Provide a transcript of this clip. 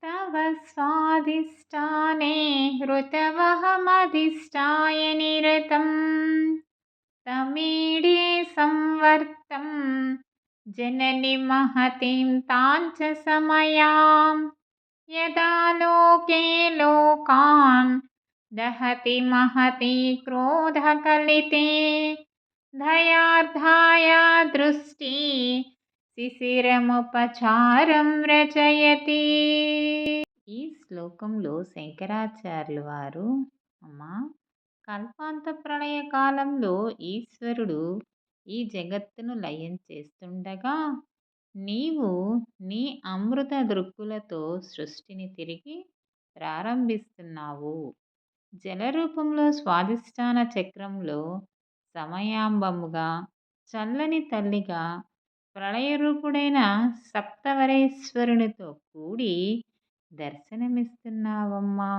तव स्वाधिष्ठाने हृतवहमधिष्ठाय निरतं तमीडे संवर्तं जननि महतीं तां च समयां यदा लोके लोकान् दहति महती क्रोधकलिते दयार्धाया दृष्टि శిశిరముపచారం రచయతి. ఈ శ్లోకంలో శంకరాచార్యుల వారు అమ్మా కల్పాంత ప్రళయ కాలంలో ఈశ్వరుడు ఈ జగత్తును లయం చేస్తుండగా నీవు నీ అమృత దృక్కులతో సృష్టిని తిరిగి ప్రారంభిస్తున్నావు. జలరూపంలో స్వాధిష్టాన చక్రంలో సమయాంబముగా చల్లని తల్లిగా ప్రళయరూపుడైన సప్తవరేశ్వరునితో కూడి దర్శనమిస్తున్నావమ్మా.